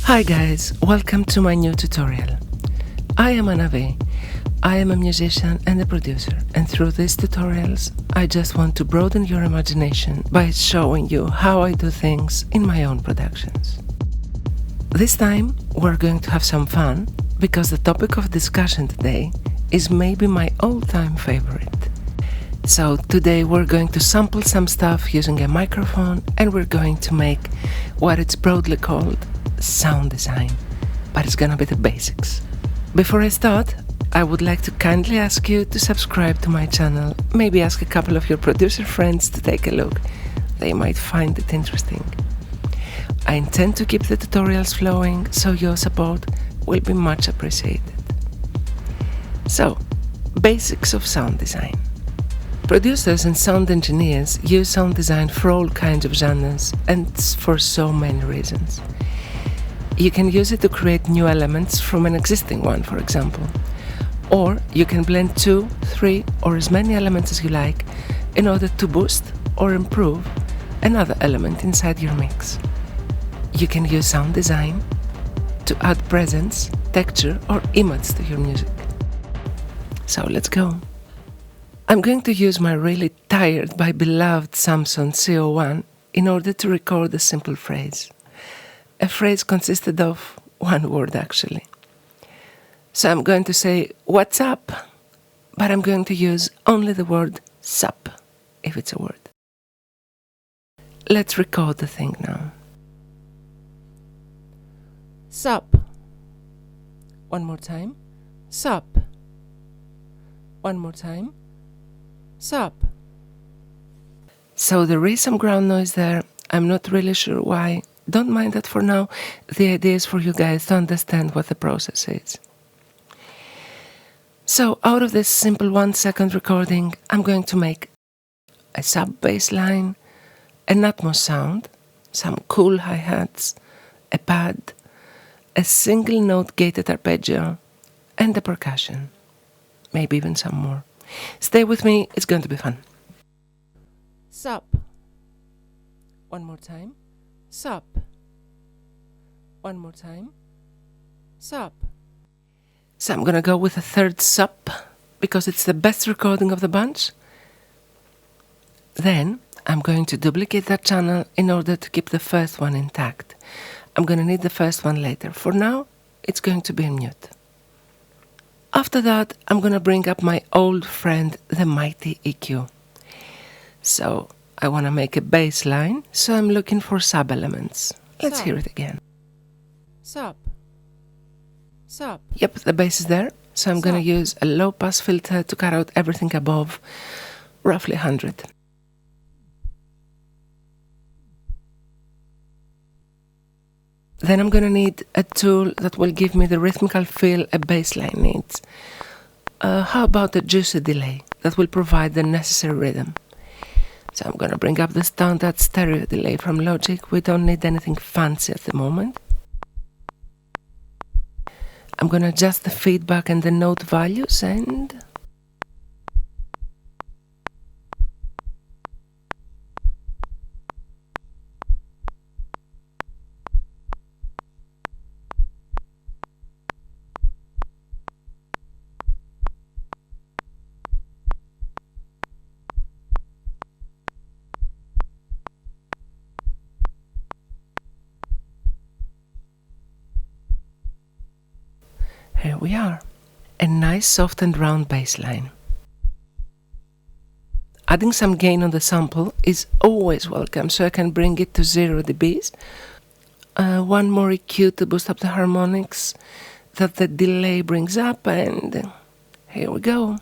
Hi guys, welcome to my new tutorial. I am Anave. I am a musician and a producer, and through these tutorials I just want to broaden your imagination by showing you how I do things in my own productions. This time we're going to have some fun because the topic of discussion today is maybe my all-time favorite. So today we're going to sample some stuff using a microphone and we're going to make what it's broadly called sound design, but it's gonna be the basics. Before I start, I would like to kindly ask you to subscribe to my channel, maybe ask a couple of your producer friends to take a look. They might find it interesting. I intend to keep the tutorials flowing, so your support will be much appreciated. So, basics of sound design. Producers and sound engineers use sound design for all kinds of genres and for so many reasons. You can use it to create new elements from an existing one, for example. Or you can blend 2, 3 or as many elements as you like in order to boost or improve another element inside your mix. You can use sound design to add presence, texture or image to your music. So let's go. I'm going to use my really tired by beloved Samsung CO1 in order to record a simple phrase. A phrase consisted of one word actually. So I'm going to say, "What's up?" But I'm going to use only the word sup, if it's a word. Let's record the thing now. Sup. One more time. Sup. One more time. Sup. So there is some ground noise there. I'm not really sure why. Don't mind that for now. The idea is for you guys to understand what the process is. So out of this simple 1-second recording, I'm going to make a sub-bass line, an Atmos sound, some cool hi-hats, a pad, a single note gated arpeggio, and a percussion. Maybe even some more. Stay with me, it's going to be fun. Sup. One more time. Sup. One more time. Sup. So I'm gonna go with a third sup because it's the best recording of the bunch. Then I'm going to duplicate that channel in order to keep the first one intact. I'm gonna need the first one later. For now, it's going to be in mute. After that, I'm gonna bring up my old friend, the mighty EQ. So I wanna make a bass line, so I'm looking for sub-elements. Let's hear it again. Sup. Sup. Yep, the bass is there, so I'm gonna use a low-pass filter to cut out everything above, roughly 100. Then I'm gonna need a tool that will give me the rhythmical feel a bass line needs. How about a juicy delay that will provide the necessary rhythm? So I'm gonna bring up the standard stereo delay from Logic. We don't need anything fancy at the moment. I'm gonna adjust the feedback and the note values and... Here we are, a nice soft and round bass line. Adding some gain on the sample is always welcome, so I can bring it to 0 dBs. One more EQ to boost up the harmonics that the delay brings up, and here we go.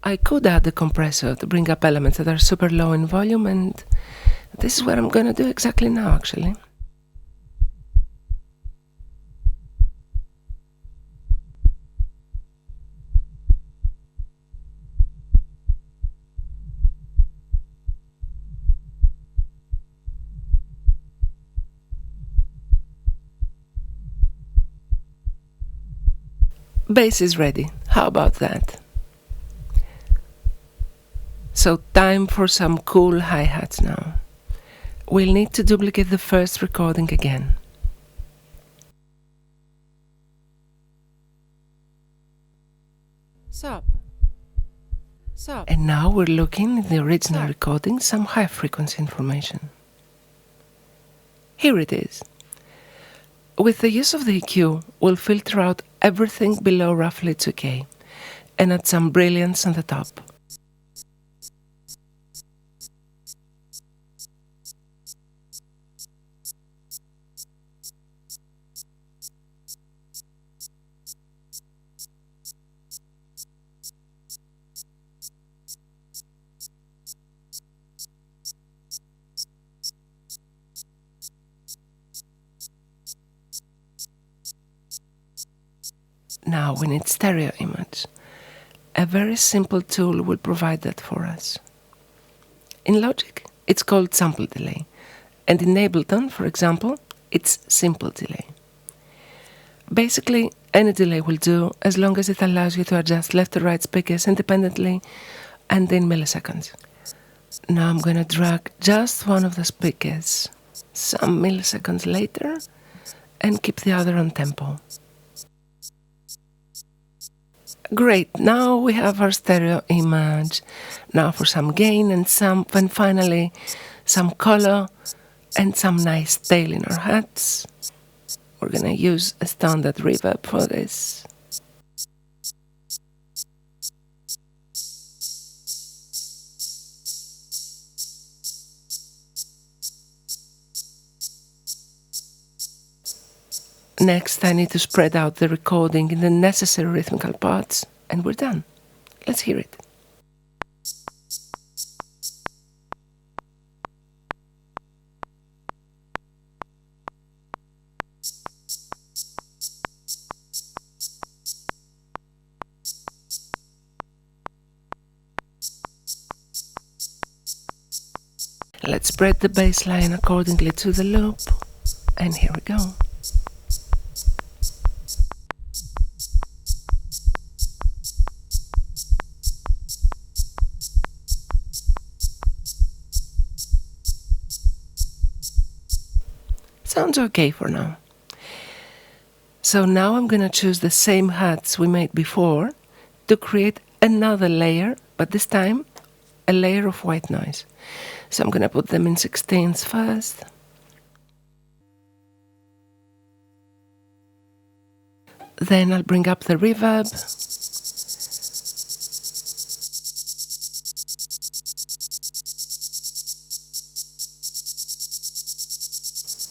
I could add the compressor to bring up elements that are super low in volume, and this is what I'm gonna do exactly now, actually. Bass is ready. How about that? So time for some cool hi-hats now. We'll need to duplicate the first recording again. And now we're looking in the original recording some high frequency information. Here it is. With the use of the EQ, we'll filter out everything below roughly 2K and add some brilliance on the top. Now we need stereo image. A very simple tool will provide that for us. In Logic, it's called sample delay, and in Ableton, for example, it's simple delay. Basically, any delay will do as long as it allows you to adjust left or right speakers independently and in milliseconds. Now I'm going to drag just one of the speakers some milliseconds later and keep the other on tempo. Great, now we have our stereo image. Now for some gain and finally some color and some nice tail in our hats. We're gonna use a standard reverb for this. Next, I need to spread out the recording in the necessary rhythmical parts, and we're done. Let's hear it. Let's spread the bass line accordingly to the loop, and here we go. Sounds okay for now. So now I'm gonna choose the same hats we made before to create another layer, but this time a layer of white noise. So I'm gonna put them in 16ths first. Then I'll bring up the reverb.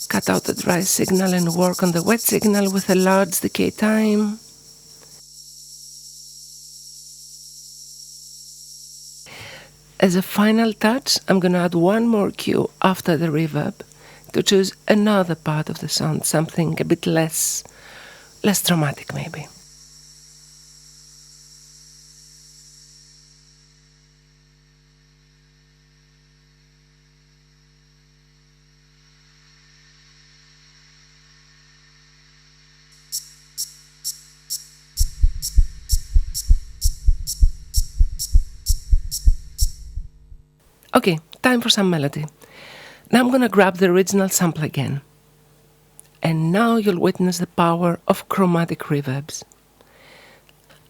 Cut out the dry signal and work on the wet signal with a large decay time. As a final touch, I'm going to add one more cue after the reverb to choose another part of the sound, something a bit less dramatic maybe. Okay, time for some melody. Now I'm gonna grab the original sample again. And now you'll witness the power of chromatic reverbs.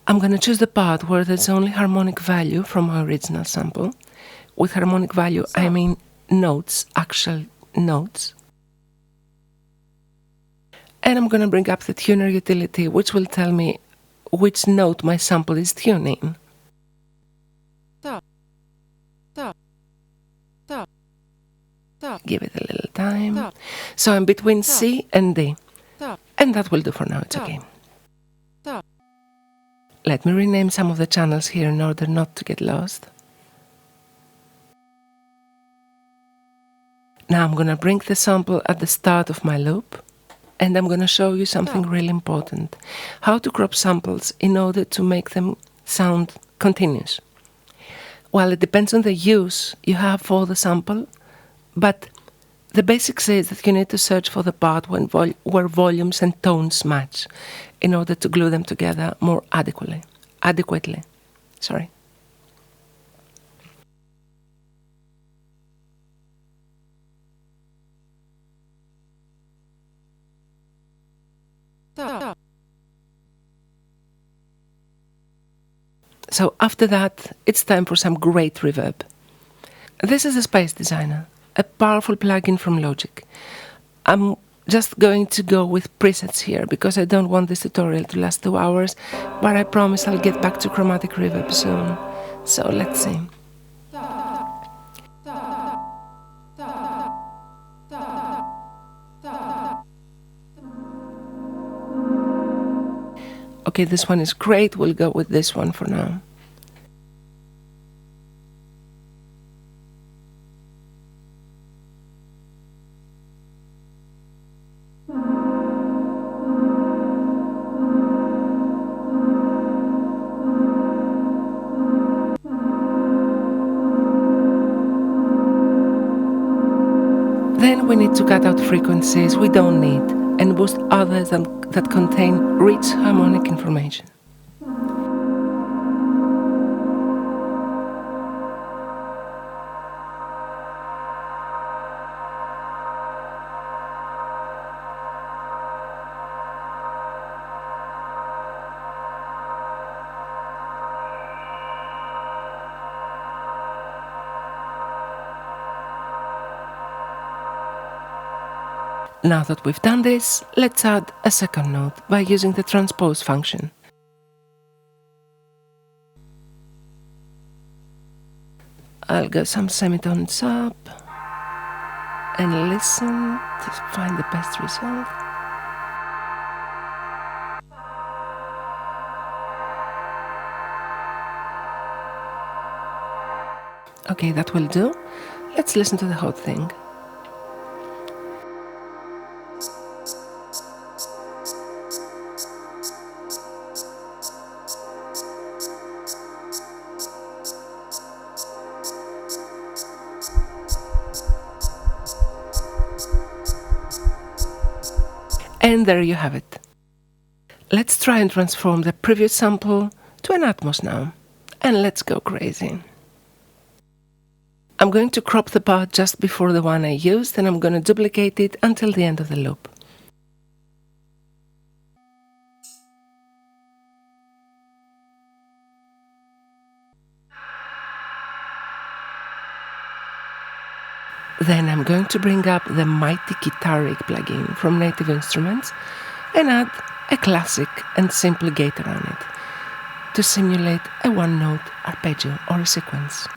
I'm gonna choose the part where there's only harmonic value from our original sample. With harmonic value, I mean notes, actual notes. And I'm gonna bring up the tuner utility, which will tell me which note my sample is tuning. Give it a little time. So I'm between C and D. And that will do for now, it's okay. Let me rename some of the channels here in order not to get lost. Now I'm gonna bring the sample at the start of my loop, and I'm gonna show you something really important. How to crop samples in order to make them sound continuous. Well, it depends on the use you have for the sample, but the basics is that you need to search for the part where volumes and tones match in order to glue them together more adequately. So after that, it's time for some great reverb. This is a Space Designer, a powerful plugin from Logic. I'm just going to go with presets here because I don't want this tutorial to last 2 hours, but I promise I'll get back to chromatic reverb soon. So let's see. Okay, this one is great, we'll go with this one for now. Then we need to cut out frequencies we don't need and boost others that contain rich harmonic information. Now that we've done this, let's add a second note by using the transpose function. I'll go some semitones up and listen to find the best result. Okay, that will do. Let's listen to the whole thing. And there you have it. Let's try and transform the previous sample to an Atmos now. And let's go crazy. I'm going to crop the part just before the one I used, and I'm going to duplicate it until the end of the loop. Then I'm going to bring up the mighty Guitar Rig plugin from Native Instruments and add a classic and simple gate around it to simulate a one-note arpeggio or a sequence.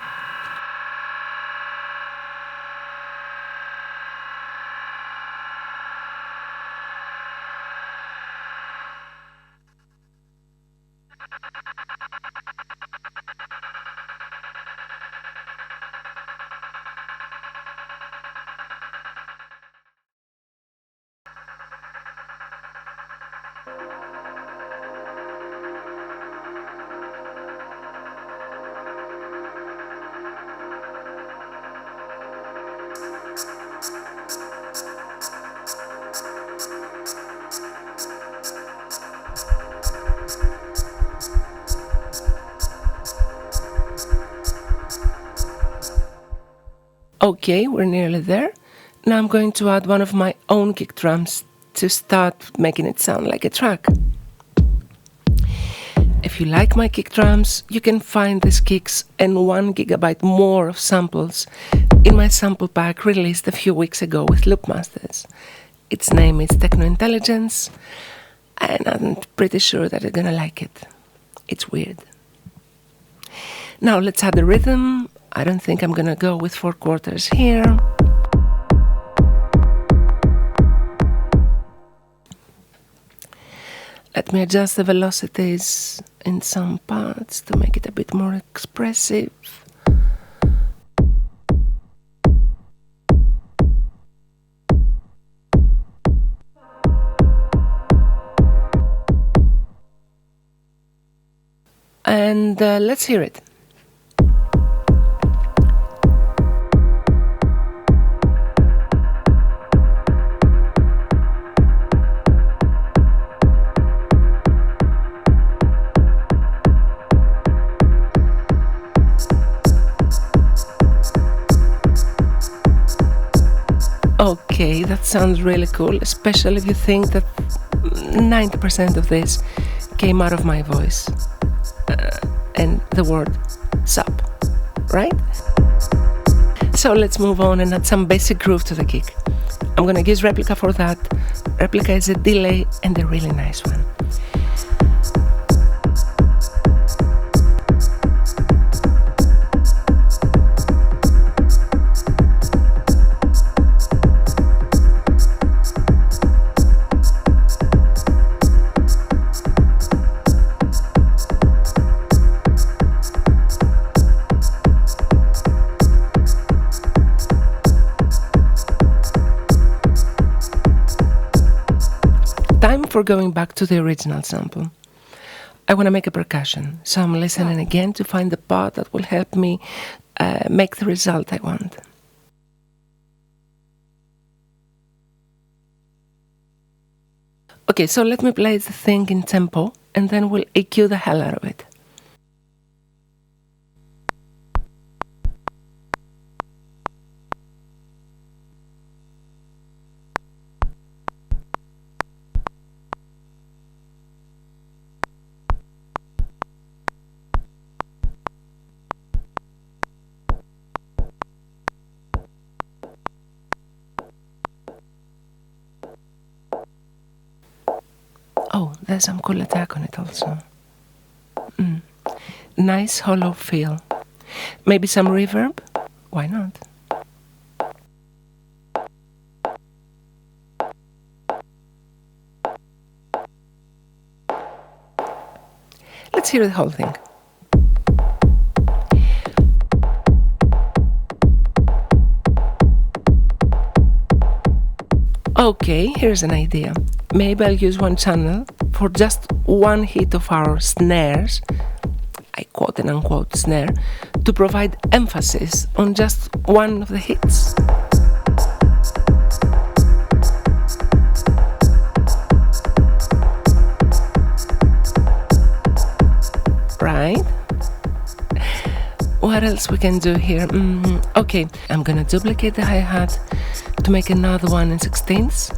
Okay, we're nearly there. Now I'm going to add one of my own kick drums to start making it sound like a track. If you like my kick drums, you can find these kicks and 1 GB more of samples in my sample pack released a few weeks ago with Loopmasters. Its name is Techno Intelligence, and I'm pretty sure that you're gonna like it. It's weird. Now let's add the rhythm. I don't think I'm gonna go with 4/4 here. Let me adjust the velocities in some parts to make it a bit more expressive. And let's hear it. Okay, that sounds really cool, especially if you think that 90% of this came out of my voice. and the word sub, right? So let's move on and add some basic groove to the kick. I'm gonna use Replica for that. Replica is a delay and a really nice one. Time for going back to the original sample. I want to make a percussion, so I'm listening again to find the part that will help me make the result I want. Okay, so let me play the thing in tempo and then we'll EQ the hell out of it. Oh, there's some cool attack on it also. Nice hollow feel. Maybe some reverb? Why not? Let's hear the whole thing. Okay, here's an idea. Maybe I'll use one channel for just one hit of our snares, I quote and unquote snare, to provide emphasis on just one of the hits. Right? What else we can do here? Okay, I'm gonna duplicate the hi-hat to make another one in 16ths.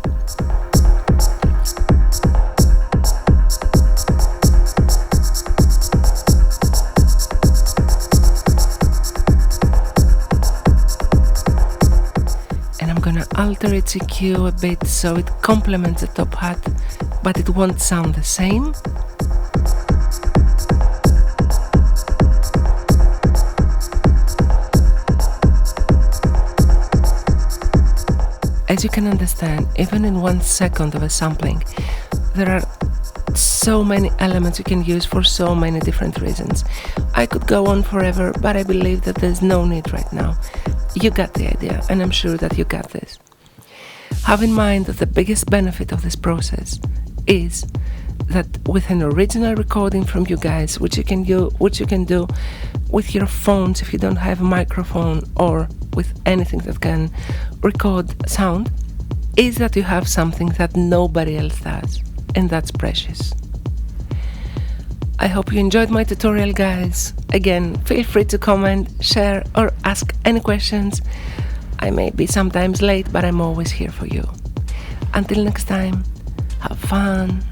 And I'm gonna alter its EQ a bit so it complements the top hat, but it won't sound the same. As you can understand, even in 1 second of a sampling, there are so many elements you can use for so many different reasons. I could go on forever, but I believe that there's no need right now. You got the idea, and I'm sure that you got this. Have in mind that the biggest benefit of this process is that with an original recording from you guys, which you can do with your phones if you don't have a microphone, or with anything that can record sound, is that you have something that nobody else does, and that's precious. I hope you enjoyed my tutorial, guys. Again, feel free to comment, share, or ask any questions. I may be sometimes late, but I'm always here for you. Until next time, have fun.